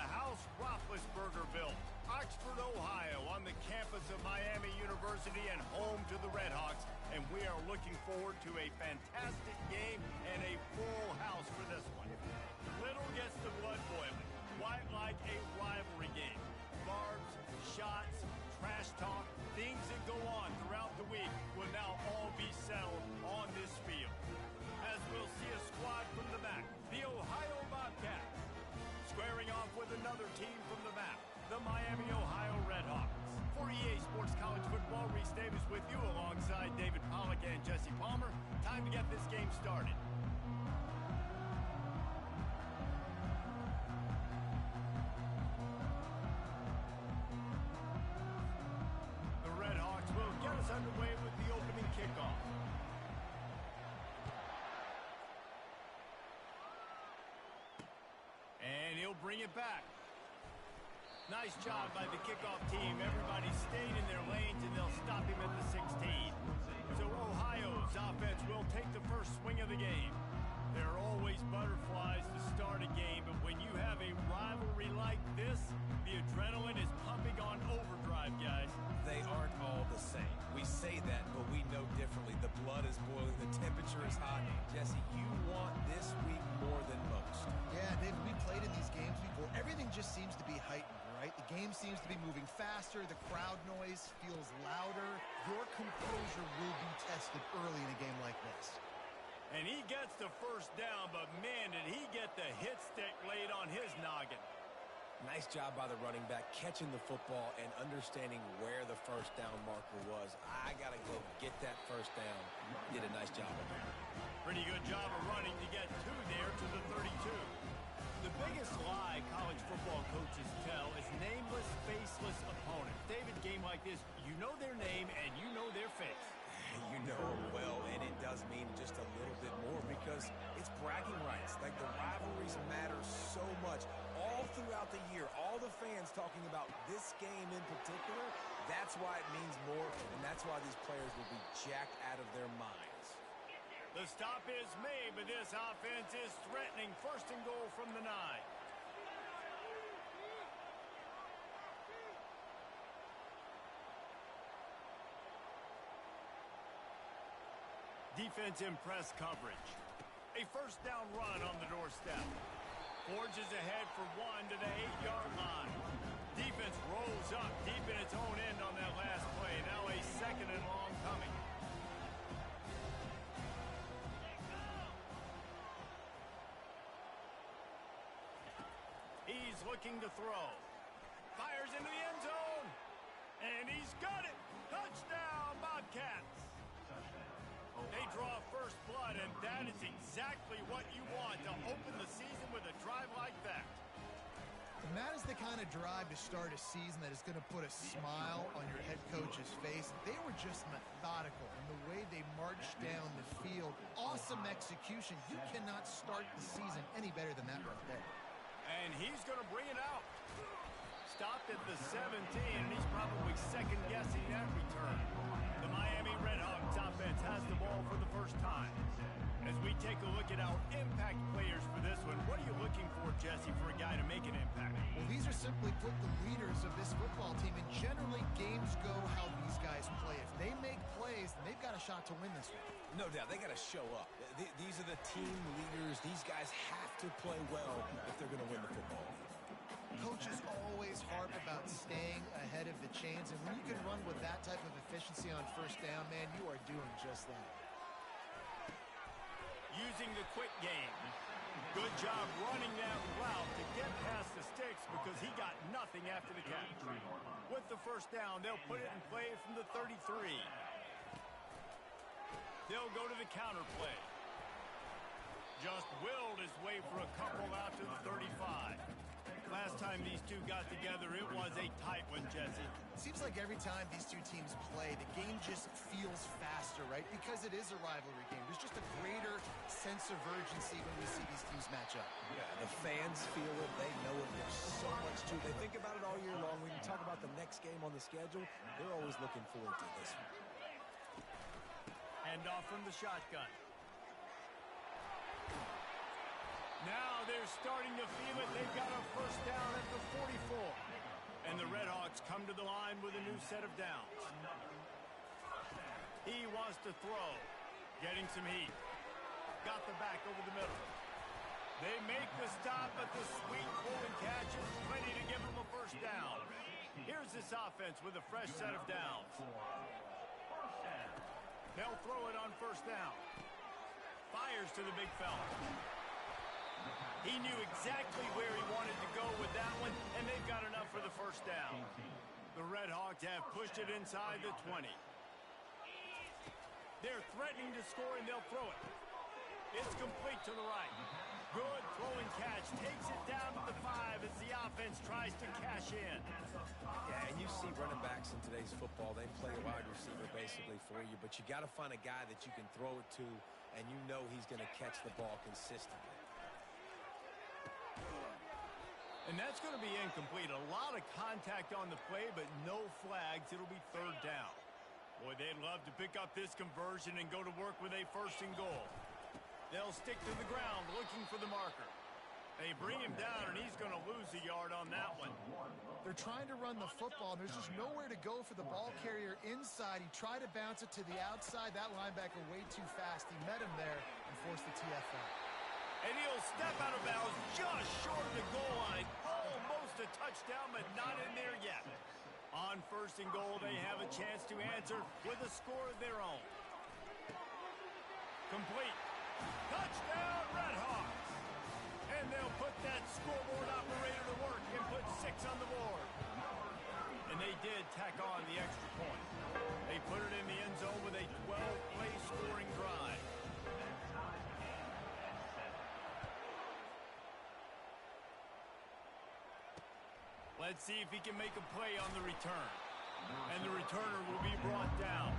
the house Roethlisberger built. Oxford, Ohio, on the campus of Miami University and home to the Redhawks. And we are looking forward to a fantastic game and a full house for this one. Little gets the blood boiling. Quite like a rivalry game. Barbs, shots, trash talk, things that go on throughout the week will now all be settled on this field. As we'll see a squad from the MAC, the Ohio Bobcats, squaring off with another team from the MAC, the Miami, Ohio Redhawks. For EA Sports College Football, Reese Davis with you alongside David Pollack and Jesse Palmer. Time to get this game started. The Redhawks will get us underway with the opening kickoff. And he'll bring it back. Nice job by the kickoff team. Everybody stayed in their lanes, and they'll stop him at the 16. So Ohio's offense will take the first swing of the game. There are always butterflies to start a game, but when you have a rivalry like this, the adrenaline is pumping on overdrive, guys. They aren't all the same. We say that, but we know differently. The blood is boiling. The temperature is hot. Jesse, you want this week more than most. Yeah, David, we played in these games before. Everything just seems to be heightened, right? The game seems to be moving faster. The crowd noise feels louder. Your composure will be tested early in a game like this. And he gets the first down, but man, did he get the hit stick laid on his noggin. Nice job by the running back, catching the football and understanding where the first down marker was. I got to go get that first down. Did a nice job of that. Pretty good job of running to get to there to the 32. The biggest lie college football coaches tell is nameless, faceless opponents. David, game like this, you know their name and you know their face. You know them well, and it does mean just a little bit more because it's bragging rights. Like, the rivalries matter so much all throughout the year. All the fans talking about this game in particular, that's why it means more, and that's why these players will be jacked out of their minds. The stop is made, but this offense is threatening. First and goal from the 9. Defense in press coverage. A first down run on the doorstep. Forges ahead for one to the 8-yard line. Defense rolls up deep in its own end on that last play. Now a second and long coming. He's looking to throw. Fires into the end zone. And he's got it. Touchdown, Bobcats. They draw first blood, and that is exactly what you want to open the season with a drive like that. And that is the kind of drive to start a season that is going to put a smile on your head coach's face. They were just methodical in the way they marched down the field. Awesome execution. You cannot start the season any better than that right there. And he's going to bring it out. Stopped at the 17, and he's probably second-guessing that return. The Miami Redhawks offense has the ball for the first time. As we take a look at our impact players for this one, what are you looking for, Jesse, for a guy to make an impact? Well, these are simply put the leaders of this football team, and generally games go how these guys play. If they make plays, then they've got a shot to win this one. No doubt, they got to show up. These are the team leaders. These guys have to play well if they're going to win the football game. Coaches always harp about staying ahead of the chains, and when you can run with that type of efficiency on first down, man, you are doing just that. Using the quick game. Good job running that route to get past the sticks because he got nothing after the catch. With the first down, they'll put it in play from the 33. They'll go to the counter play. Just willed his way for a couple out to the 35. Last time these two got together, it was a tight one, Jesse. It seems like every time these two teams play, the game just feels faster, right? Because it is a rivalry game. There's just a greater sense of urgency when we see these teams match up. Yeah, the fans feel it. They know it. There's so much to it. They think about it all year long. When you talk about the next game on the schedule, they're always looking forward to this one. Hand off from the shotgun. Now they're starting to feel it. They've got a first down at the 44. And the Redhawks come to the line with a new set of downs. He wants to throw. Getting some heat. Got the back over the middle. They make the stop, but the sweet pull and catch is plenty to give them a first down. Here's this offense with a fresh set of downs. They'll throw it on first down. Fires to the big fella. He knew exactly where he wanted to go with that one, and they've got enough for the first down. The Redhawks have pushed it inside the 20. They're threatening to score, and they'll throw it. It's complete to the right. Good throw and catch. Takes it down to the 5 as the offense tries to cash in. Yeah, and you see running backs in today's football, they play a wide receiver basically for you, but you got to find a guy that you can throw it to, and you know he's going to catch the ball consistently. And that's going to be incomplete. A lot of contact on the play, but no flags. It'll be third down. Boy, they'd love to pick up this conversion and go to work with a first and goal. They'll stick to the ground looking for the marker. They bring him down, and he's going to lose a yard on that one. They're trying to run the football, and there's just nowhere to go for the ball carrier inside. He tried to bounce it to the outside. That linebacker way too fast. He met him there and forced the TFL. And he'll step out of bounds just short of the goal line. Almost a touchdown, but not in there yet. On first and goal, they have a chance to answer with a score of their own. Complete. Touchdown, Redhawks. And they'll put that scoreboard operator to work and put 6 on the board. And they did tack on the extra point. They put it in the end zone with a 12-play scoring drive. Let's see if he can make a play on the return. And the returner will be brought down.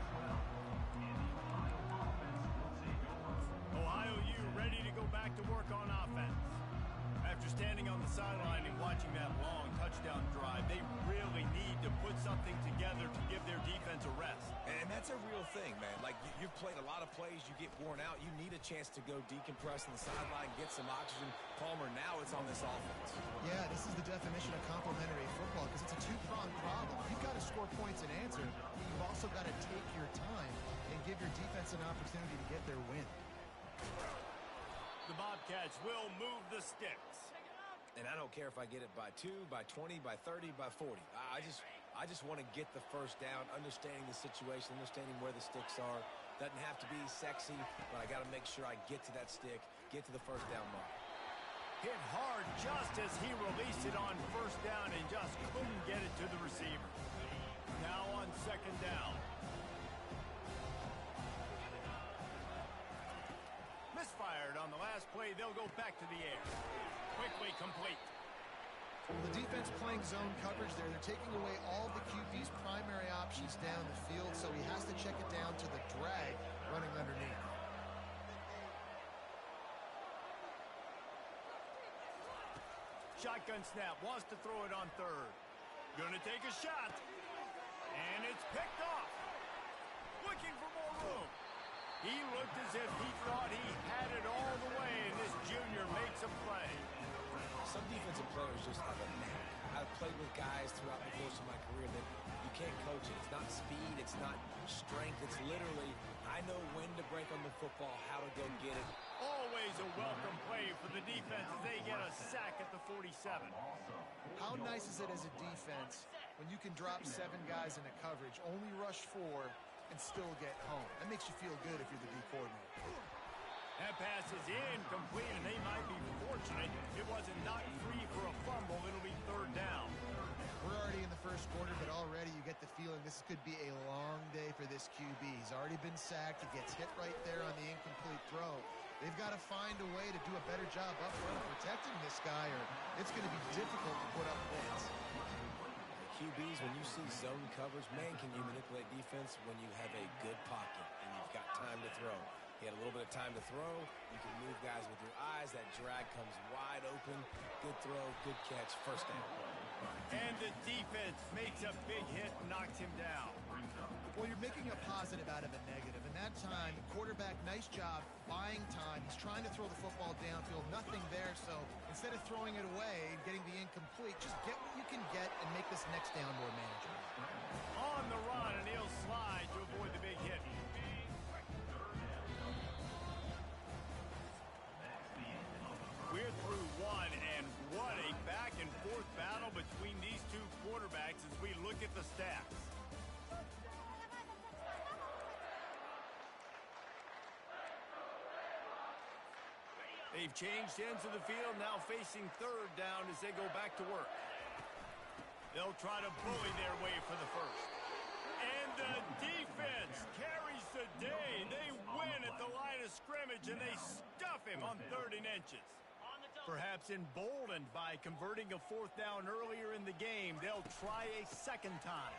Ohio U ready to go back to work on offense. After standing on the sideline and watching that long touchdown drive, they really need to put something together to give their defense a rest. And that's a real thing, man. Like, you've played a lot of plays, you get worn out. You need a chance to go decompress on the sideline, get some oxygen. Palmer, now it's on this offense. Yeah, this is the definition of complementary football because it's a two-pronged problem. You've got to score points and answer, but you've also got to take your time and give your defense an opportunity to get their win. The Bobcats will move the sticks. And I don't care if I get it by 2, by 20, by 30, by 40. I just want to get the first down, understanding the situation, understanding where the sticks are. Doesn't have to be sexy, but I got to make sure I get to that stick, get to the first down mark. Hit hard just as he released it on first down and just couldn't get it to the receiver. Now on second down. Misfired on the last play. They'll go back to the air. Quickly complete. Well, the defense playing zone coverage there. They're taking away all the QB's primary options down the field, so he has to check it down to the drag running underneath. Shotgun snap. Wants to throw it on third. Gonna take a shot. And it's picked off. Looking for more room. He looked as if he thought he had it all the way, and this junior makes a play. Some defensive players just have a knack. I've played with guys throughout the course of my career that you can't coach it. It's not speed, it's not strength. It's literally, I know when to break on the football, how to go get it. Always a welcome play for the defense as they get a sack at the 47. How nice is it as a defense when you can drop 7 guys in a coverage, only rush 4, and still get home? That makes you feel good if you're the D coordinator. That pass is incomplete, and they might be fortunate it wasn't knocked free for a fumble. It'll be third down. We're already in the first quarter, but already you get the feeling this could be a long day for this QB. He's already been sacked. He gets hit right there on the incomplete throw. They've got to find a way to do a better job up front of protecting this guy, or it's going to be difficult to put up points. QBs, when you see zone coverage, man, can you manipulate defense when you have a good pocket and you've got time to throw. He had a little bit of time to throw. You can move guys with your eyes. That drag comes wide open. Good throw, good catch, first down. And the defense makes a big hit and knocks him down. Well, you're making a positive out of a negative. And that time, quarterback, nice job buying time. He's trying to throw the football downfield. Nothing there, so instead of throwing it away and getting the incomplete, just get what you can get and make this next down more manageable. On the run, and he'll slide to avoid the big hit. We're through one, and what a back-and-forth battle between these two quarterbacks as we look at the stats. They've changed ends of the field, now facing third down as they go back to work. They'll try to bully their way for the first. And the defense carries the day. They win at the line of scrimmage, and they stuff him on 3rd and inches. Perhaps emboldened by converting a 4th down earlier in the game, they'll try a second time.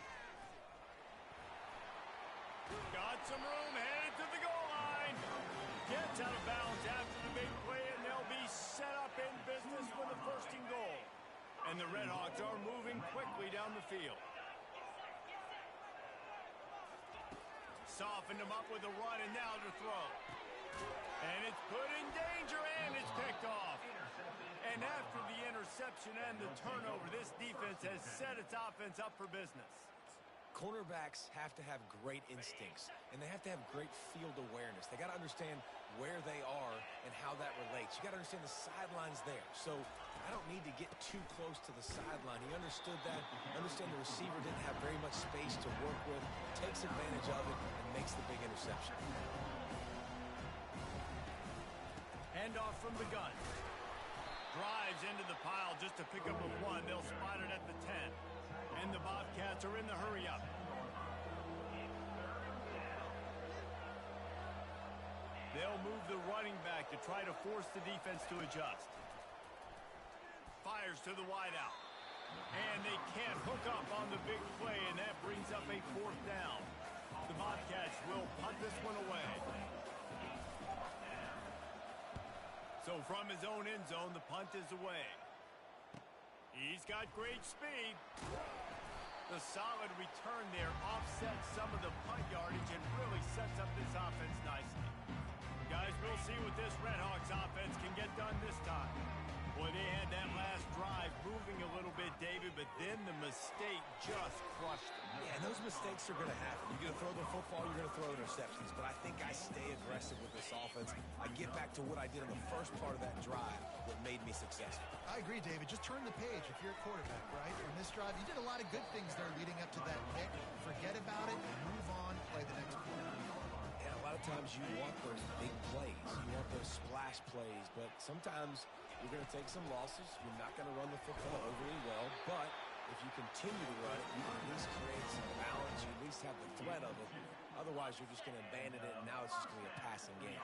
Got some room, headed to the goal line. Gets out of bounds after the big play, and they'll be set up in business with a 1st and goal. And the Redhawks are moving quickly down the field. Softened him up with a run, and now to throw. And it's put in danger, and it's picked off. And after the interception and the turnover, this defense has set its offense up for business. Cornerbacks have to have great instincts, and they have to have great field awareness. They got to understand where they are and how that relates. You got to understand the sidelines there. So I don't need to get too close to the sideline. He understood that. Understand the receiver didn't have very much space to work with, takes advantage of it, and makes the big interception. Handoff from the gun. Drives into the pile just to pick up a 1. They'll spot it at the 10. And the Bobcats are in the hurry-up. They'll move the running back to try to force the defense to adjust. Fires to the wideout. And they can't hook up on the big play, and that brings up a 4th down. The Bobcats will punt this one away. So from his own end zone, the punt is away. He's got great speed. The solid return there offsets some of the punt yardage and really sets up this offense nicely. Guys, we'll see what this Redhawks offense can get done this time. Boy, they had that last drive moving a little bit, David, but then the mistake just crushed them. Yeah, and those mistakes are going to happen. You're going to throw the football, you're going to throw interceptions. But I think I stay aggressive with this offense. I get back to what I did in the first part of that drive that made me successful. I agree, David. Just turn the page if you're a quarterback, right? On this drive, you did a lot of good things there leading up to that pick. Forget about it, move on, play the next play. And a lot of times you want those big plays. You want those splash plays. But sometimes you're going to take some losses. You're not going to run the football overly well. But if you continue to run it, you can at least create some balance. You at least have the threat of it. Otherwise, you're just going to abandon it, and now it's just going to be a passing game.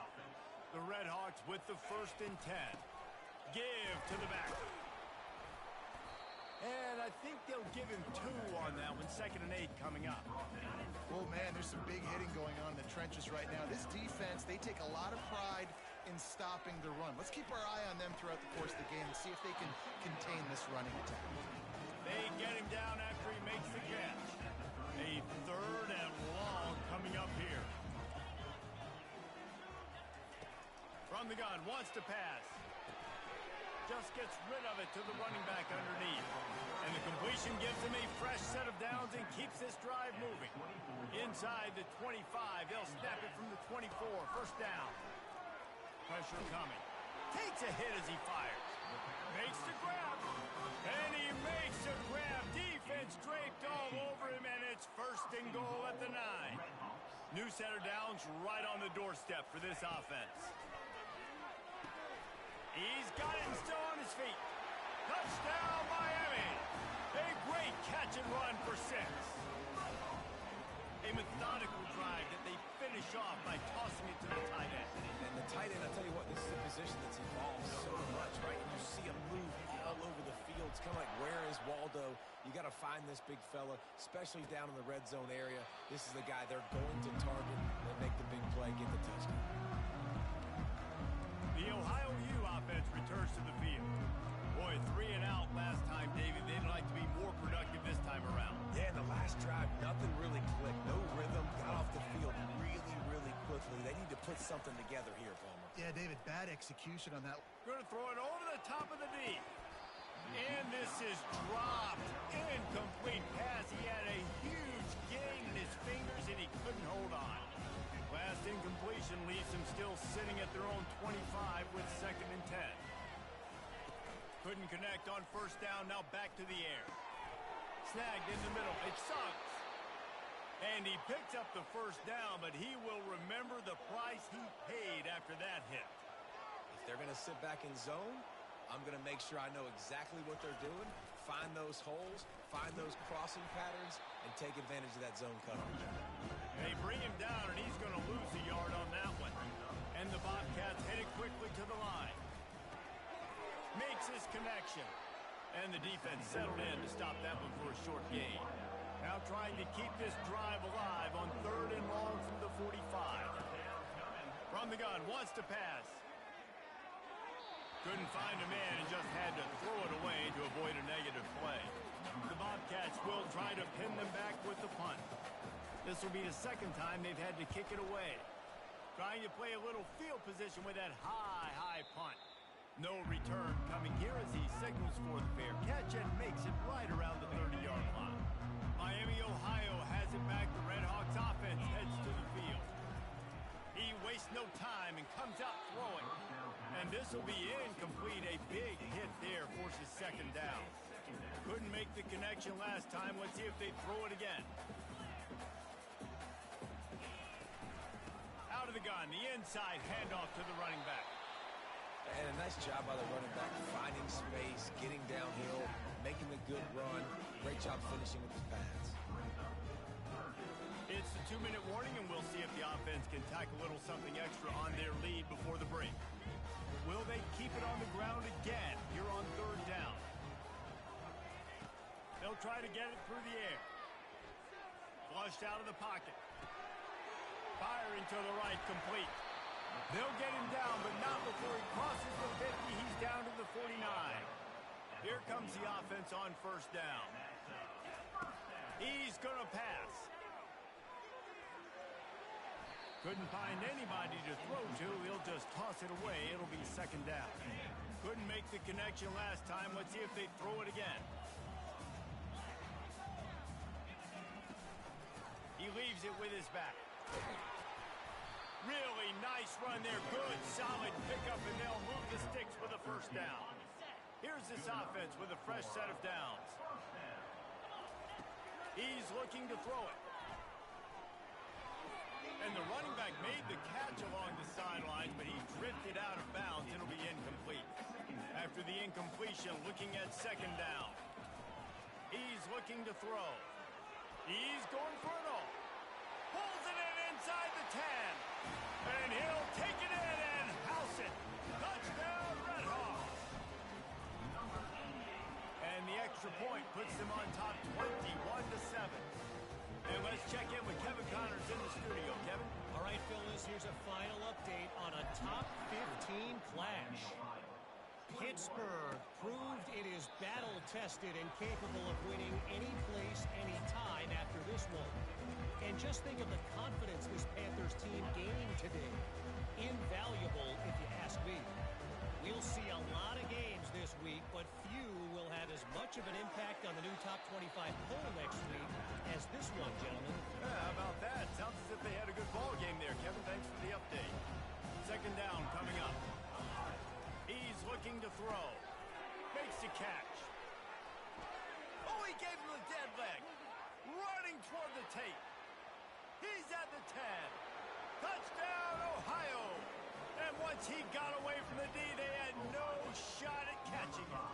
The Redhawks with the 1st and 10. Give to the back. And I think they'll give him 2 on that one. 2nd and 8 coming up. Oh, man, there's some big hitting going on in the trenches right now. This defense, they take a lot of pride in stopping the run. Let's keep our eye on them throughout the course of the game and see if they can contain this running attack. They get him down after he makes the catch. A 3rd and long coming up here. From the gun, wants to pass. Just gets rid of it to the running back underneath. And the completion gives him a fresh set of downs and keeps this drive moving. Inside the 25, they'll snap it from the 24. 1st down. Pressure coming. Takes a hit as he fires. Makes the grab. And he makes a grab. Defense draped all over him, and it's 1st and goal at the 9. New set of downs right on the doorstep for this offense. He's got it and still on his feet. Touchdown, Miami. A great catch and run for 6. A methodical drive that they finish off by tossing it to the tight end. And the tight end, I'll tell you what, this is a position that's evolved so much, right? You see him move all over the field. It's kind of like, where is Waldo? You got to find this big fella, especially down in the red zone area. This is the guy they're going to target and make the big play, get the touchdown. The Ohio U offense returns to the field. Boy, 3 and out last time, David. They'd like to be more productive this time around. Yeah, in the last drive, nothing really clicked. No rhythm. Got off the field really, really quickly. They need to put something together here, Palmer. Yeah, David, bad execution on that. Going to throw it over the top of the D. incompletion leaves them still sitting at their own 25 with 2nd and 10. Couldn't connect on first down, now back to the air. Snagged in the middle, it sucks. And he picks up the first down, but he will remember the price he paid after that hit. If they're going to sit back in zone, I'm going to make sure I know exactly what they're doing, find those holes, find those crossing patterns, and take advantage of that zone coverage. They bring him down, and he's going to lose a yard on that one. And the Bobcats headed quickly to the line. Makes his connection. And the defense settled in to stop that one for a short gain. Now trying to keep this drive alive on 3rd and long from the 45. From the gun, wants to pass. Couldn't find a man and just had to throw it away to avoid a negative play. The Bobcats will try to pin them back with the punt. This will be the 2nd time they've had to kick it away. Trying to play a little field position with that high punt. No return coming here as he signals for the fair catch and makes it right around the 30-yard line. Miami, Ohio has it back. The Redhawks offense heads to the field. He wastes no time and comes out throwing. And this will be incomplete. A big hit there forces 2nd down. Couldn't make the connection last time. Let's see if they throw it again. Out of the gun, the inside handoff to the running back. And a nice job by the running back, finding space, getting downhill, making a good run. Great job finishing with his pads. It's the 2-minute warning, and we'll see if the offense can tack a little something extra on their lead before the break. Will they keep it on the ground again here on 3rd down? They'll try to get it through the air. Flushed out of the pocket. Firing to the right, complete. They'll get him down, but not before he crosses the 50. He's down to the 49. Here comes the offense on 1st down. He's going to pass. Couldn't find anybody to throw to. He'll just toss it away. It'll be 2nd down. Couldn't make the connection last time. Let's see if they throw it again. He leaves it with his back. Really nice run there. Good, solid pickup, and they'll move the sticks for the 1st down. Here's this offense with a fresh set of downs. He's looking to throw it. And the running back made the catch along the sidelines, but he drifted out of bounds. It'll be incomplete. After the incompletion, looking at 2nd down. He's looking to throw. He's going for it all. Pulls it in inside the 10. And he'll take it in and house it. Touchdown, Redhawks. And the extra point puts them on top 21-7. And let's check in with Kevin Connors in the studio. Kevin? All right, Phyllis, here's a final update on a top 15 clash. Pittsburgh proved it is battle-tested and capable of winning any place, any time after this one. And just think of the confidence this Panthers team gained today. Invaluable, if you ask me. We'll see a lot of games this week, but few will have as much of an impact on the new top 25 poll next week as this one, gentlemen. Yeah, how about that? Sounds as if they had a good ball game there. Kevin, thanks for the update. 2nd down coming up. He's looking to throw. Makes the catch. Oh, he gave him the dead leg. Running toward the tape. He's at the 10. Touchdown, Ohio. And once he got away from the D, they had no shot at catching him.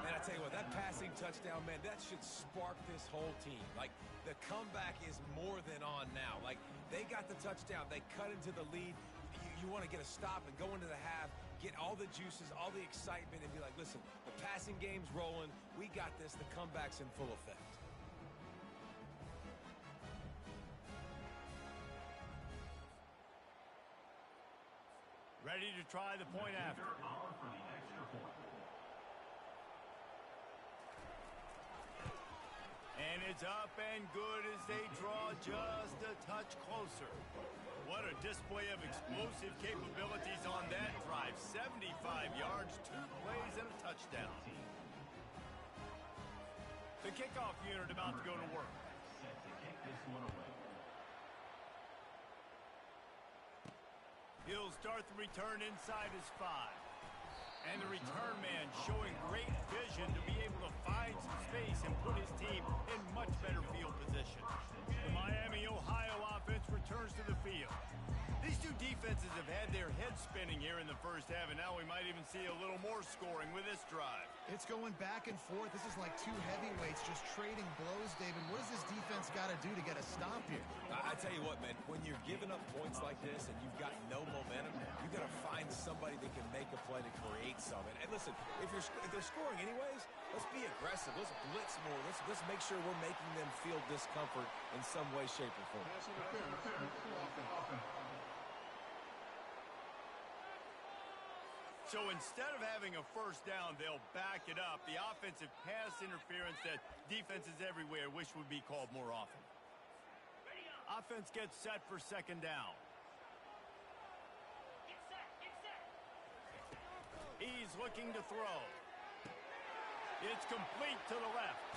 Man, I tell you what, that passing touchdown, man, that should spark this whole team. Like, the comeback is more than on now. Like, they got the touchdown. They cut into the lead. You want to get a stop and go into the half, get all the juices, all the excitement, and be like, listen, the passing game's rolling. We got this. The comeback's in full effect. Ready to try the point after. And it's up and good as they draw just a touch closer. What a display of explosive capabilities on that drive. 75 yards, 2 plays, and a touchdown. The kickoff unit about to go to work. He'll start the return inside his 5. And the return man showing great vision to be able to find some space and put his team in much better field position. The Miami, Ohio offense returns to the field. These two defenses have had their heads spinning here in the first half, and now we might even see a little more scoring with this drive. It's going back and forth. This is like two heavyweights just trading blows, David. What does this defense got to do to get a stop here? I tell you what, man, when you're giving up points like this and you've got no momentum, you got to find somebody that can make a play to create something. And listen, if they're scoring anyways, let's be aggressive. Let's blitz more. Let's make sure we're making them feel discomfort in some way, shape, or form. So instead of having a first down, they'll back it up. The offensive pass interference that defenses everywhere wish would be called more often. Offense gets set for second down. He's looking to throw. It's complete to the left.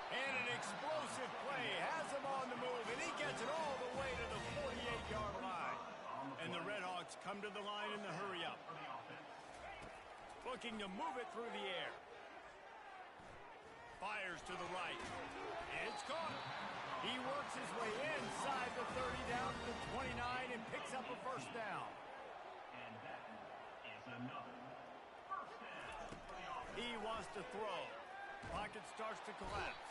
And an explosive play has him on the move, and he gets it all the way to the 48-yard line. And the Redhawks come to the line in the hurry-up. Looking to move it through the air. Fires to the right. It's caught. He works his way inside the 30 down to the 29 and picks up a first down. And that is another first down. He wants to throw. Pocket starts to collapse.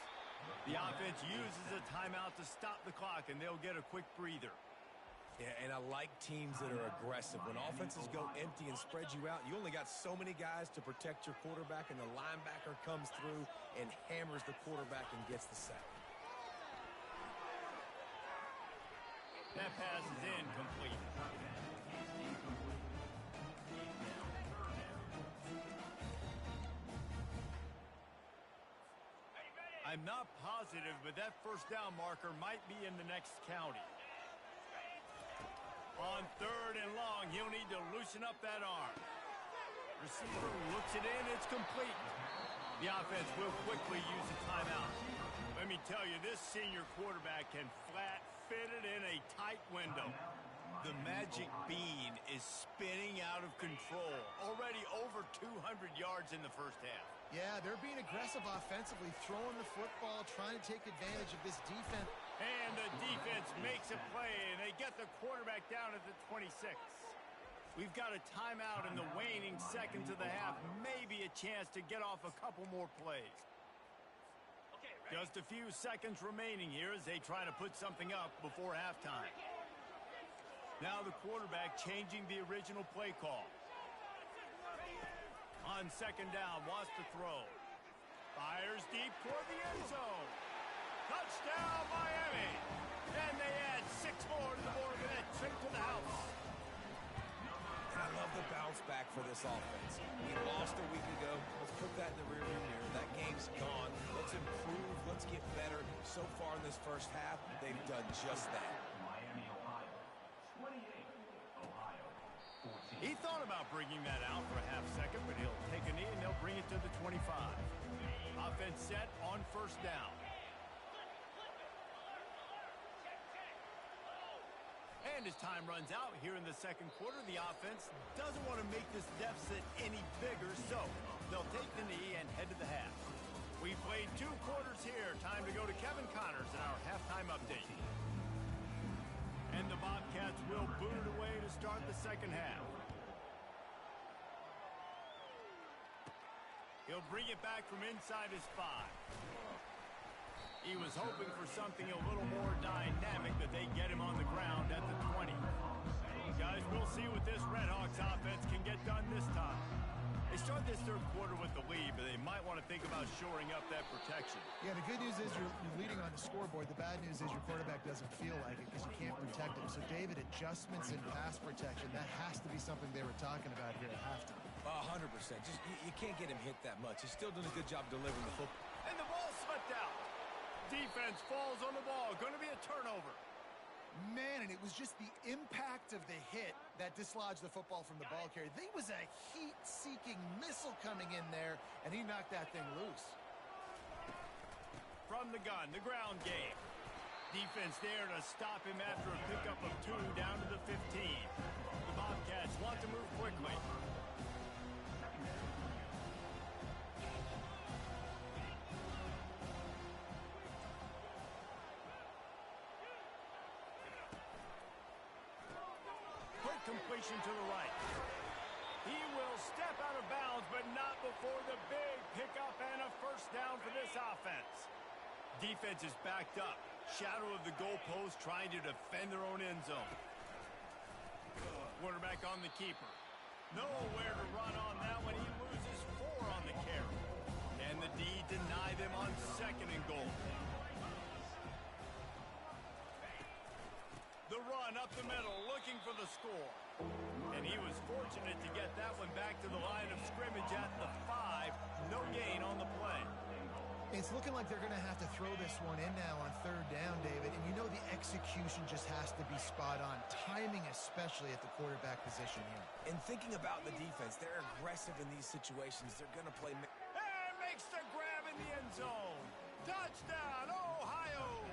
The offense uses a timeout to stop the clock, and they'll get a quick breather. Yeah, and I like teams that are aggressive. When offenses go empty and spread you out, you only got so many guys to protect your quarterback, and the linebacker comes through and hammers the quarterback and gets the sack. That pass is incomplete. I'm not positive, but that first down marker might be in the next county. On third and long, he'll need to loosen up that arm. Receiver looks it in, it's complete. The offense will quickly use a timeout. Let me tell you, this senior quarterback can flat fit it in a tight window. The magic bean is spinning out of control. Already over 200 yards in the first half. Yeah, they're being aggressive offensively, throwing the football, trying to take advantage of this defense. And the defense makes a play, and they get the quarterback down at the 26. We've got a timeout in the waning seconds of the half. Maybe a chance to get off a couple more plays. Just a few seconds remaining here as they try to put something up before halftime. Now the quarterback changing the original play call. On second down, wants to throw. Fires deep toward the end zone. Touchdown, Miami! And they add 6 more to the board with that trip to the house. And I love the bounce back for this offense. We lost a week ago. Let's put that in the rearview mirror. That game's gone. Let's improve. Let's get better. So far in this first half, they've done just that. Miami, Ohio. 28. Ohio. 14. He thought about bringing that out for a half second, but he'll take a knee and they'll bring it to the 25. Offense set on first down. And as time runs out here in the second quarter, the offense doesn't want to make this deficit any bigger, so they'll take the knee and head to the half. We played 2 quarters here. Time to go to Kevin Connors in our halftime update. And the Bobcats will boot it away to start the second half. He'll bring it back from inside his 5. He was hoping for something a little more dynamic, but they get him on the ground at the 20. Guys, we'll see what this Redhawks offense can get done this time. They start this third quarter with the lead, but they might want to think about shoring up that protection. Yeah, the good news is you're leading on the scoreboard. The bad news is your quarterback doesn't feel like it because you can't protect him. So, David, adjustments in pass protection, that has to be something they were talking about here at halftime. 100%. Just you can't get him hit that much. He's still doing a good job delivering the football. And the ball slipped out. Defense falls on the ball. Going to be a turnover. Man, and it was just the impact of the hit that dislodged the football from the ball carrier. There was a heat-seeking missile coming in there, and he knocked that thing loose. From the gun, the ground game. Defense there to stop him after a pickup of 2 down to the 15. The Bobcats want to move quickly. Quick completion to the right. He will step out of bounds, but not before the big pickup and a first down for this offense. Defense is backed up. Shadow of the goalpost trying to defend their own end zone. Quarterback on the keeper. Nowhere to run on that one. He loses 4 on the carry. And the D deny them on 2nd and goal. The run up the middle, looking for the score. And he was fortunate to get that one back to the line of scrimmage at the 5. No gain on the play. It's looking like they're going to have to throw this one in now on 3rd down, David. And you know the execution just has to be spot on. Timing especially at the quarterback position here. And thinking about the defense, they're aggressive in these situations. They're going to play... And makes the grab in the end zone. Touchdown, Ohio!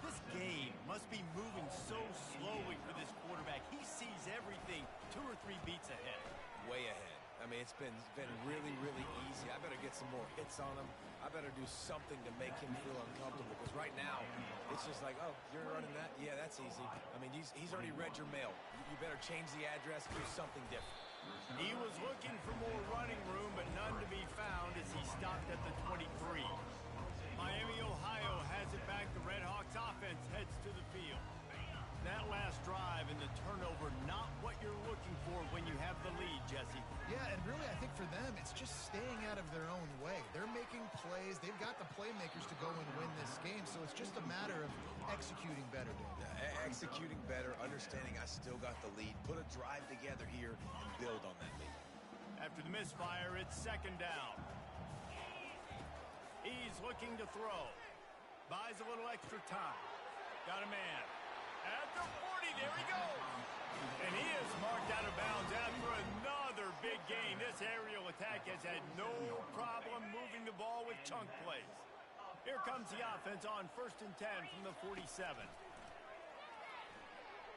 This game must be moving so slowly for this quarterback. He sees everything 2 or 3 beats ahead. Way ahead. I mean, it's been really, really easy. I better get some more hits on him. I better do something to make him feel uncomfortable. Because right now, it's just like, oh, you're running that? Yeah, that's easy. I mean, he's already read your mail. You better change the address, do something different. He was looking for more running room, but none to be found as he stopped at the 23. Miami, Ohio has it back. The Redhawks offense heads to the field. That last drive and the turnover, not what you're looking for when you have the lead, Jesse. Yeah, and really, I think for them, it's just staying out of their own way. They're making plays. They've got the playmakers to go and win this game, so it's just a matter of executing better, Dave. Executing better, understanding I still got the lead. Put a drive together here and build on that lead. After the misfire, it's 2nd down. He's looking to throw. Buys a little extra time. Got a man. At the 40, there he goes. And he is marked out of bounds after another big gain. This aerial attack has had no problem moving the ball with chunk plays. Here comes the offense on 1st and 10 from the 47.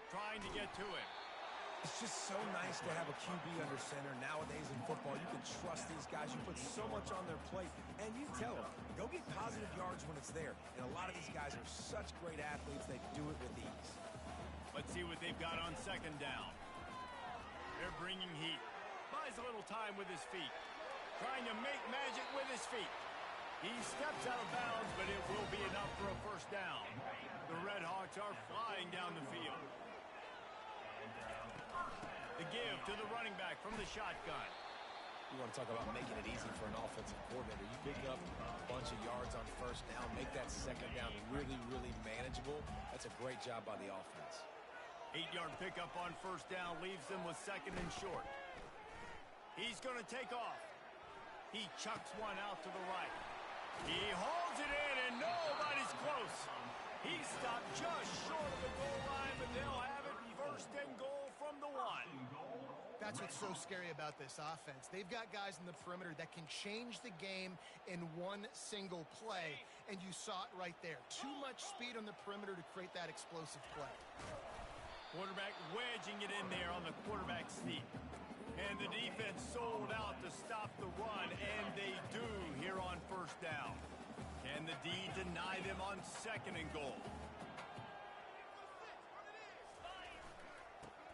Trying to get to him. It's just so nice to have a QB under center. Nowadays in football, you can trust these guys. You put so much on their plate. And you tell them, go get positive yards when it's there. And a lot of these guys are such great athletes, they do it with ease. Let's see what they've got on 2nd down. They're bringing heat. Buys a little time with his feet. Trying to make magic with his feet. He steps out of bounds, but it will be enough for a 1st down. The Redhawks are flying down the field. The give to the running back from the shotgun. You want to talk about making it easy for an offensive coordinator. You pick up a bunch of yards on 1st down, make that 2nd down really, really manageable. That's a great job by the offense. 8-yard pickup on 1st down leaves them with 2nd and short. He's going to take off. He chucks one out to the right. He hauls it in, and nobody's close. He stopped just short of the goal line, but they'll have it 1st and goal from the 1. That's what's so scary about this offense. They've got guys in the perimeter that can change the game in one single play, and you saw it right there. Too much speed on the perimeter to create that explosive play. Quarterback wedging it in there on the quarterback sneak. And the defense sold out to stop the run, and they do here on 1st down. Can the D deny them on 2nd and goal?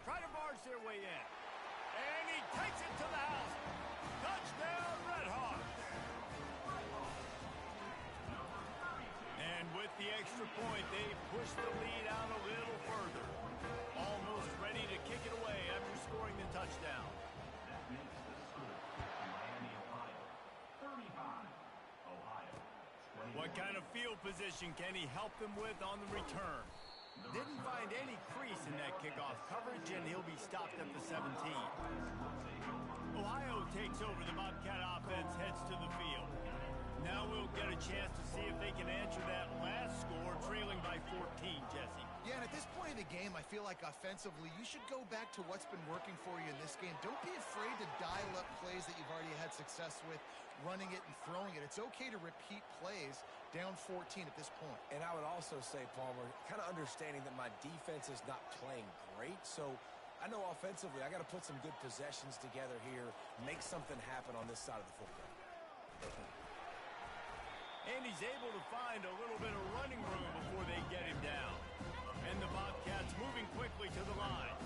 Try to barge their way in. And he takes it to the house. Touchdown, Redhawks. And with the extra point, they push the lead out a little further. Almost ready to kick it away after scoring the touchdown. That makes the score Miami, Ohio. 35, Ohio. 20. What kind of field position can he help them with on the return? Didn't find any crease in that kickoff coverage, and he'll be stopped at the 17. Ohio takes over. The Bobcat offense heads to the field. Now we'll get a chance to see if they can answer that last score, trailing by 14, Jesse. Yeah, and at this point in the game, I feel like offensively, you should go back to what's been working for you in this game. Don't be afraid to dial up plays that you've already had success with, running it and throwing it. It's okay to repeat plays down 14 at this point. And I would also say, Palmer, kind of understanding that my defense is not playing great, so I know offensively I got to put some good possessions together here, make something happen on this side of the football. And he's able to find a little bit of running room before they get him down. And the Bobcats moving quickly to the line.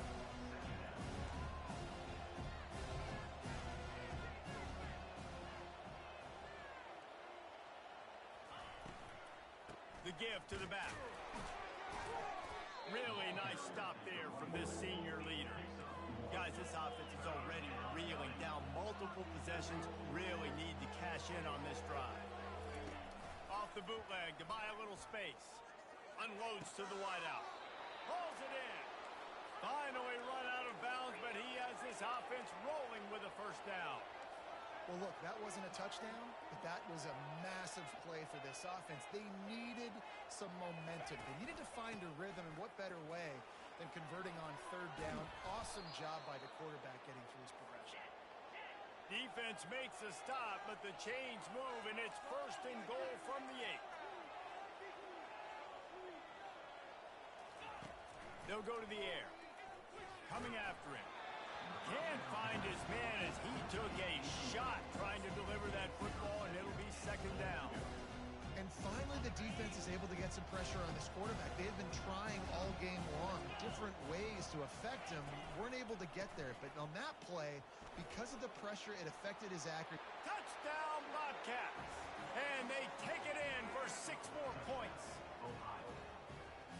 The give to the back. Really nice stop there from this senior leader. Guys, this offense is already reeling down multiple possessions. Really need to cash in on this drive. Off the bootleg to buy a little space. Unloads to the wideout. Pulls it in. Finally run out of bounds, but he has this offense rolling with a first down. Well, look, that wasn't a touchdown, but that was a massive play for this offense. They needed some momentum. They needed to find a rhythm, and what better way than converting on third down. Awesome job by the quarterback getting through his progression. Defense makes a stop, but the chains move, and it's first and goal from the 8. They'll go to the air. Coming after him. Can't find his man as he took a shot trying to deliver that football, and it'll be second down. And finally, the defense is able to get some pressure on this quarterback. They've been trying all game long different ways to affect him. Weren't able to get there, but on that play, because of the pressure, it affected his accuracy. Touchdown, Bobcats! And they take it in for 6 more points.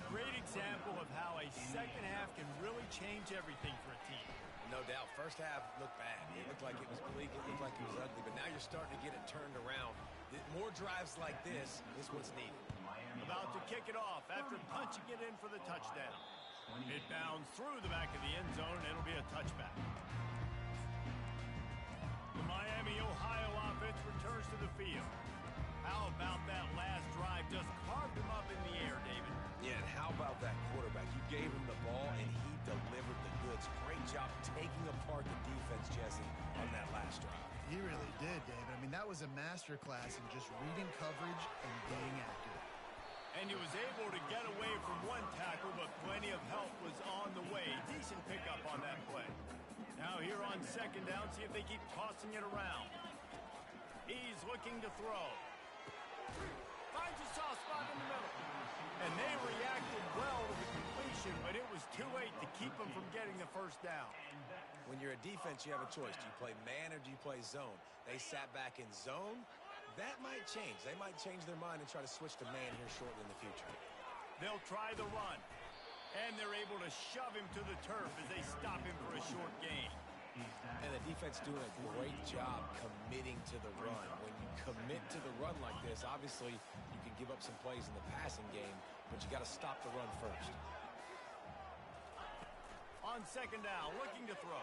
Great example of how a second half can really change everything for a team. No doubt. First half looked bad. It looked like it was bleak. It looked like it was ugly. But now you're starting to get it turned around. More drives like this is what's needed. About to kick it off after punching it in for the touchdown. It bounds through the back of the end zone, and it'll be a touchback. The Miami, Ohio offense returns to the field. How about that last drive? Just carved him up in the air, David. Yeah, and how about that quarterback? You gave him the ball, and he delivered the goods. Great job taking apart the defense, Jesse, on that last drive. He really did, David. I mean, that was a masterclass in just reading coverage and being accurate. And he was able to get away from one tackle, but plenty of help was on the way. Decent pickup on that play. Now here on second down, see if they keep tossing it around. He's looking to throw. Finds a soft spot in the middle. And they reacted well to the completion, but it was too late to keep them from getting the first down. When you're a defense, you have a choice. Do you play man or do you play zone? They sat back in zone. That might change. They might change their mind and try to switch to man here shortly in the future. They'll try the run. And they're able to shove him to the turf as they stop him for a short gain. And the defense doing a great job committing to the run. When you commit to the run like this, obviously you can give up some plays in the passing game, but you got to stop the run first. On second down, looking to throw.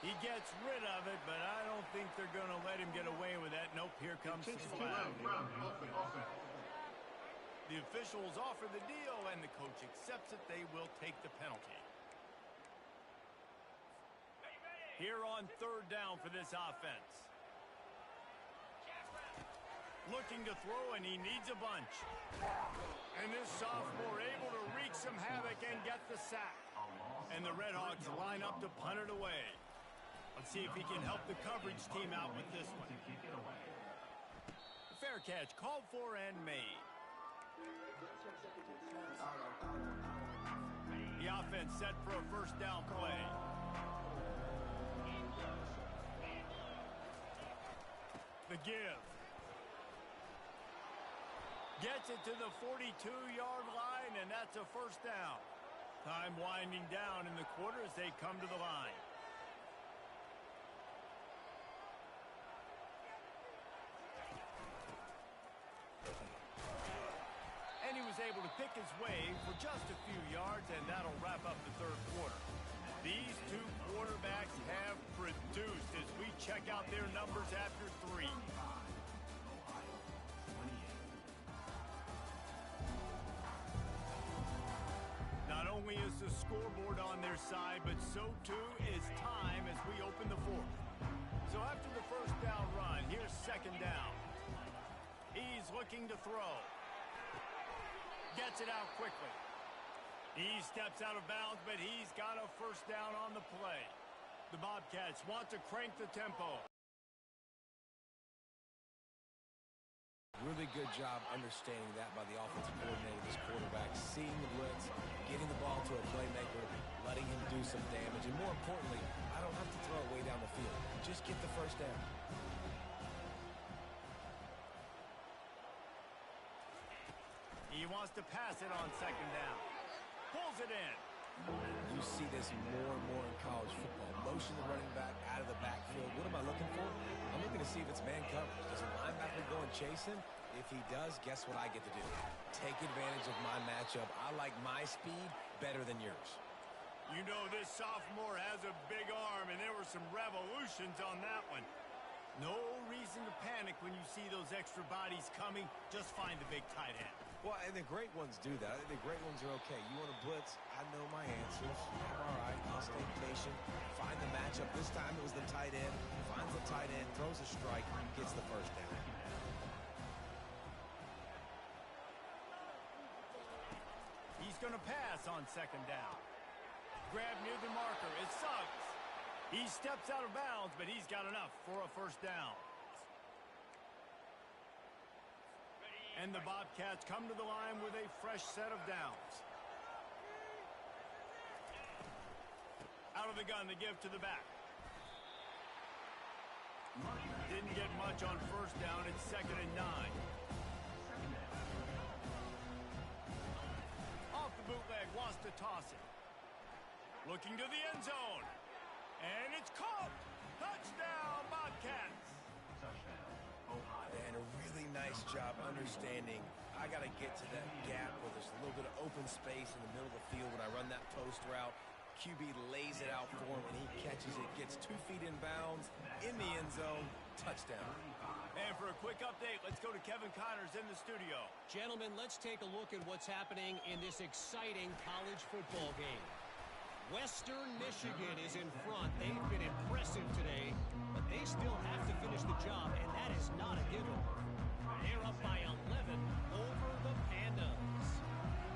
He gets rid of it, but I don't think they're going to let him get away with that. Nope, here comes the flag. The officials offer the deal, and the coach accepts it. They will take the penalty. Here on third down for this offense. Looking to throw, and he needs a bunch. And this sophomore able to wreak some havoc and get the sack. And the Redhawks line up to punt it away. Let's see if he can help the coverage team out with this one. Fair catch called for and made. The offense set for a first down play. The give. Gets it to the 42-yard line, and that's a first down. Time winding down in the quarter as they come to the line. And he was able to pick his way for just a few yards, and that'll wrap up the third quarter. These two quarterbacks have produced as we check out their numbers after 3. scoreboard on their side, but so too is time as we open the fourth. So after the first down run, here's second down. He's looking to throw. Gets it out quickly. He steps out of bounds, but he's got a first down on the play. The Bobcats want to crank the tempo. Really good job understanding that by the offensive coordinator, this quarterback, seeing the blitz, getting the ball to a playmaker, letting him do some damage, and more importantly, I don't have to throw it way down the field. Just get the first down. He wants to pass it on second down. Pulls it in. You see this more and more in college football. Motion the running back out of the backfield. What am I looking for? I'm looking to see if it's man coverage. Does a linebacker go and chase him? If he does, guess what I get to do? Take advantage of my matchup. I like my speed better than yours. You know this sophomore has a big arm, and there were some revolutions on that one. No reason to panic when you see those extra bodies coming. Just find the big tight end. Well, and the great ones do that. I think the great ones are okay. You want to blitz? I know my answers. I'm all right. I'll stay patient. Find the matchup. This time it was the tight end. Finds the tight end, throws a strike, gets the first down. He's going to pass on second down. Grab near the marker. It's Suggs. He steps out of bounds, but he's got enough for a first down. And the Bobcats come to the line with a fresh set of downs. Out of the gun, they give to the back. Didn't get much on first down. It's 2nd and 9. Off the bootleg, wants to toss it. Looking to the end zone. And it's caught. Touchdown, Bobcats. And a really nice job understanding I got to get to that gap where there's a little bit of open space in the middle of the field when I run that post route. QB lays it out for him, and he catches it, gets 2 feet in bounds, in the end zone, touchdown. And for a quick update, let's go to Kevin Connors in the studio. Gentlemen, let's take a look at what's happening in this exciting college football game. Western Michigan is in front. They've been impressive today, but they still have to finish the job, and that is not a given. They're up by 11 over the Pandas.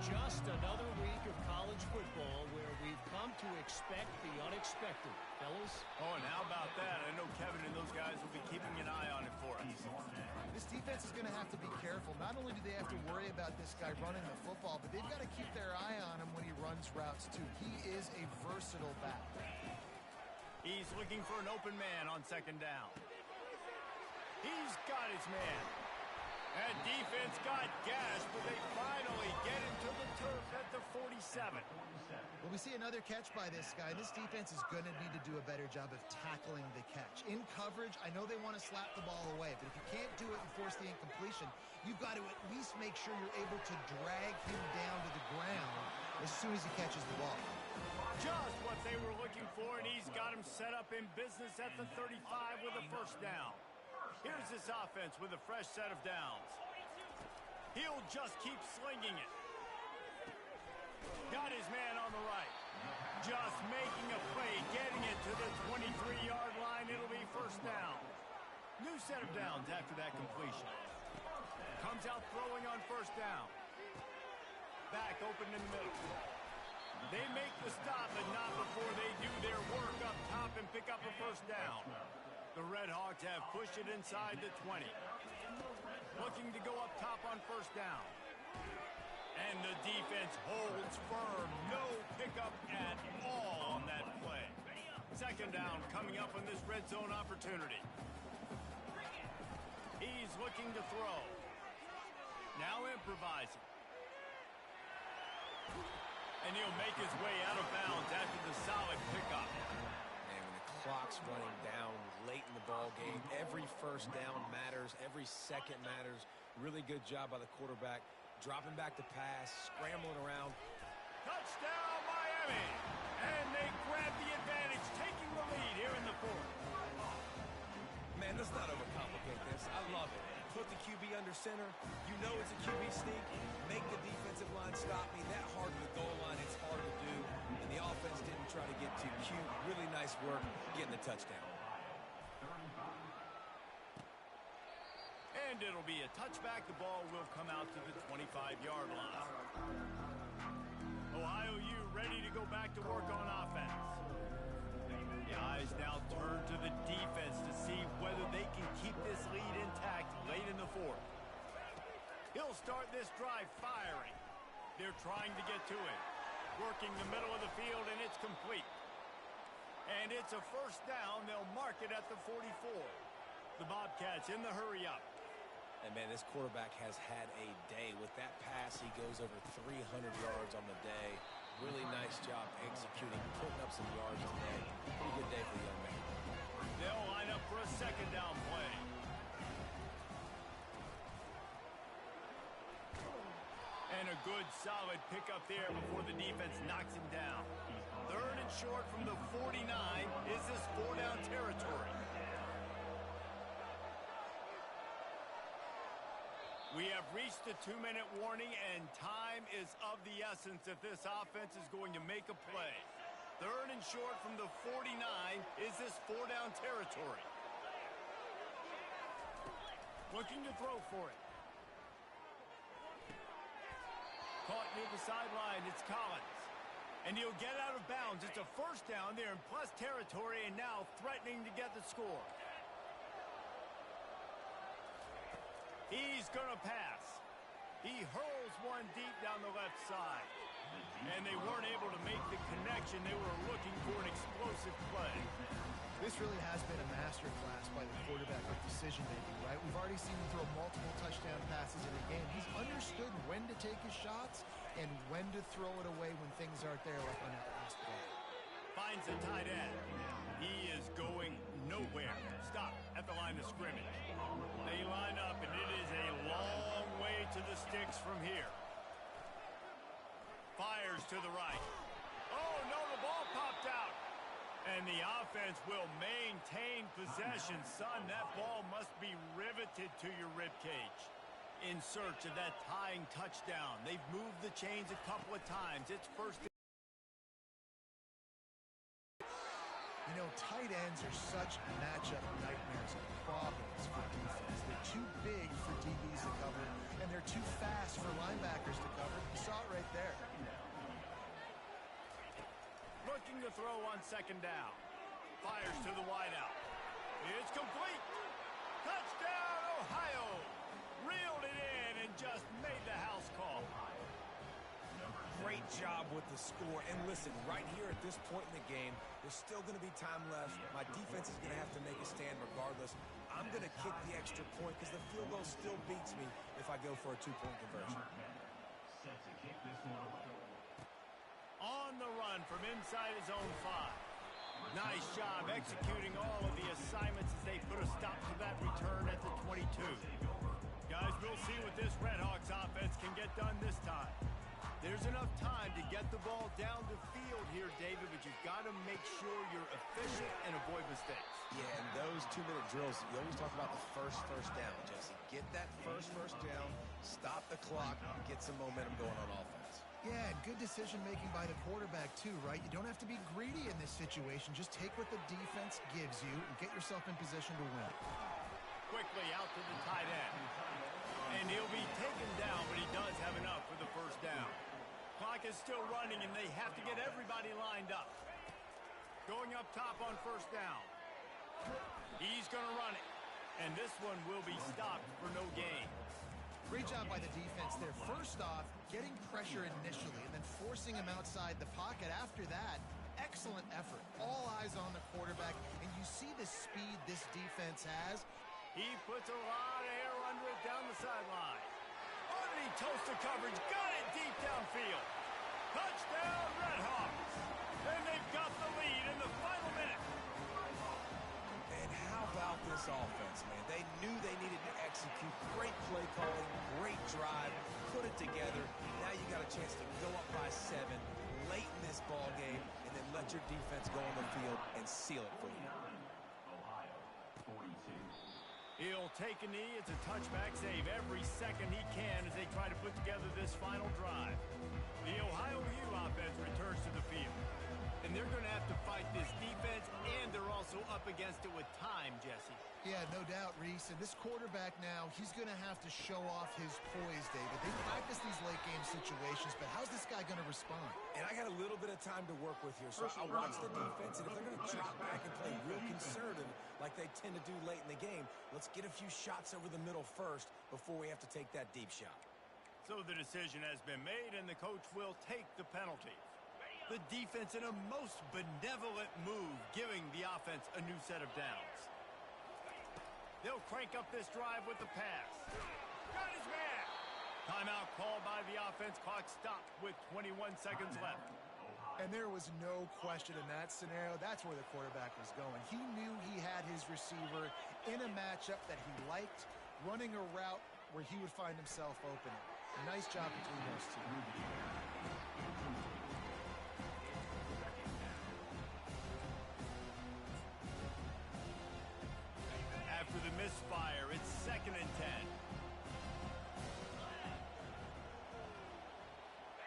Just another week of college football where we've come to expect the unexpected. Fellas? Oh, and how about that? I know Kevin and those guys will be keeping an eye on it for us. This defense is going to have to be careful. Not only do they have to worry about this guy running the football, but they've got to keep their eye on him when he runs routes, too. He is a versatile back. He's looking for an open man on second down. He's got his man. That defense got gashed, but they finally get into the turf at the 47. Well, we see another catch by this guy. This defense is going to need to do a better job of tackling the catch. In coverage, I know they want to slap the ball away, but if you can't do it and force the incompletion, you've got to at least make sure you're able to drag him down to the ground as soon as he catches the ball. Just what they were looking for, and he's got him set up in business at the 35 with a first down. Here's this offense with a fresh set of downs. He'll just keep slinging it. Got his man on the right. Just making a play, getting it to the 23-yard line. It'll be first down. New set of downs after that completion. Comes out throwing on first down. Back open in the middle. They make the stop, but not before they do their work up top and pick up a first down. The Red Hawks have pushed it inside the 20. Looking to go up top on first down. And the defense holds firm. No pickup at all on that play. Second down coming up on this red zone opportunity. He's looking to throw. Now improvising. And he'll make his way out of bounds after the solid pickup. And when the clock's running down late in the ball game, every first down matters, every second matters. Really good job by the quarterback, dropping back to pass, scrambling around. Touchdown, Miami! And they grab the advantage, taking the lead here in the fourth. Man, let's not overcomplicate this. I love it. put the QB under center. You know it's a QB sneak. Make the defensive line stop me. That hard to the goal line, it's hard to do. And the offense didn't try to get too cute. Really nice work getting the touchdown. And it'll be a touchback. The ball will come out to the 25-yard line. Ohio U ready to go back to work on offense. The eyes now turn to the defense to see whether they can keep this lead intact late in the fourth. He'll start this drive firing. They're trying to get to it. Working the middle of the field, and it's complete. And it's a first down. They'll mark it at the 44. The Bobcats in the hurry up. And, man, this quarterback has had a day. With that pass, he goes over 300 yards on the day. Really nice job executing, putting up some yards today. Pretty good day for the young man. They'll line up for a second down play. And a good, solid pickup there before the defense knocks him down. Third and short from the 49. Is this four-down territory? We have reached the 2-minute warning, and time is of the essence if this offense is going to make a play. Third and short from the 49. Is this four-down territory? Looking to throw for it. Caught near the sideline. It's Collins. And he'll get out of bounds. It's a first down there in plus territory, and now threatening to get the score. He's going to pass. He hurls one deep down the left side. And they weren't able to make the connection. They were looking for an explosive play. This really has been a masterclass by the quarterback with decision-making, right? We've already seen him throw multiple touchdown passes in the game. He's understood when to take his shots and when to throw it away when things aren't there, like on that last play. Finds the tight end. He is going nowhere. Stop at the line of scrimmage. They line up, and it is a long way to the sticks from here. Fires to the right. Oh, no, the ball popped out. And the offense will maintain possession. Son, that ball must be riveted to your ribcage. In search of that tying touchdown. They've moved the chains a couple of times. It's first. You know, tight ends are such matchup nightmares and problems for defense. They're too big for DBs to cover, and they're too fast for linebackers to cover. You saw it right there. Looking to throw on second down. Fires to the wideout. It's complete. Touchdown, Ohio. Reeled it in and just made the house call. Great job with the score. And listen, right here at this point in the game, there's still going to be time left. My defense is going to have to make a stand regardless. I'm going to kick the extra point because the field goal still beats me if I go for a two-point conversion. Set to kick this one away. On the run from inside his own 5. Nice job executing all of the assignments as they put a stop to that return at the 22. Guys, we'll see what this Redhawks offense can get done this time. There's enough time to get the ball down the field here, David, but you've got to make sure you're efficient and avoid mistakes. Yeah, and those 2-minute drills, you always talk about the first down, Jesse. Get that first down, stop the clock, get some momentum going on offense. Yeah, and good decision-making by the quarterback, too, right? You don't have to be greedy in this situation. Just take what the defense gives you and get yourself in position to win. Quickly out to the tight end. And he'll be taken down, but he does have enough for the first down. Clock is still running, and they have to get everybody lined up. Going up top on first down. He's going to run it. And this one will be stopped for no gain. Great job by the defense there. First off, getting pressure initially and then forcing him outside the pocket after that. Excellent effort. All eyes on the quarterback, and you see the speed this defense has. He puts a lot of air under it down the sideline. Underneath toasted coverage, got it deep downfield. Touchdown, Redhawks. And they've got the lead in the final minute. And how about this offense, man? They knew they needed to execute. Great play calling, great drive, put it together. Now you got a chance to go up by 7 late in this ball game and then let your defense go on the field and seal it for you. Ohio, 42. He'll take a knee. It's a touchback save every second he can as they try to put together this final drive. The Ohio U offense returns to the field. And they're going to have to fight this defense, and they're also up against it with time, Jesse. Yeah, no doubt, Reese. And this quarterback now, he's going to have to show off his poise, David. They practice these late-game situations, but how's this guy going to respond? And I got a little bit of time to work with here, so I'll watch the defense, and if they're going to drop back and play real conservative like they tend to do late in the game, let's get a few shots over the middle first before we have to take that deep shot. So the decision has been made, and the coach will take the penalty. The defense in a most benevolent move, giving the offense a new set of downs. They'll crank up this drive with the pass. Got his man. Timeout called by the offense. Clock stopped with 21 seconds left. And there was no question in that scenario. That's where the quarterback was going. He knew he had his receiver in a matchup that he liked, running a route where he would find himself open. Nice job between those two. After the misfire, it's 2nd and 10.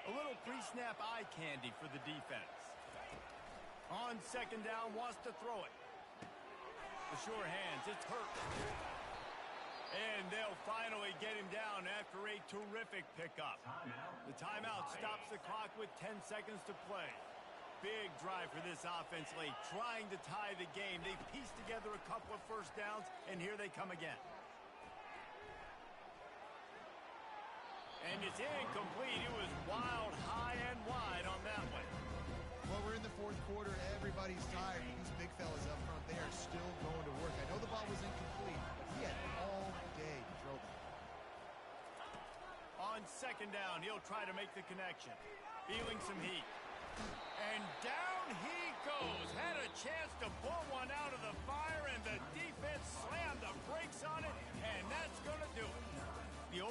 A little pre-snap eye candy for the defense. On 2nd down, wants to throw it. The sure hands, it's hurt. And they'll finally get him down after a terrific pickup. The timeout stops the clock with 10 seconds to play. Big drive for this offense late, trying to tie the game. They pieced together a couple of first downs, and here they come again. And it's incomplete. It was wild, high, and wide on that one. Well, we're in the fourth quarter. Everybody's tired. These big fellas up front, they are still going to work. I know the ball was incomplete, but he had all day to throw the ball. On 2nd down, he'll try to make the connection. Feeling some heat. And down he goes. Had a chance to pull one out of the fire, and the defense slammed the brakes on it, and that's going to do it. The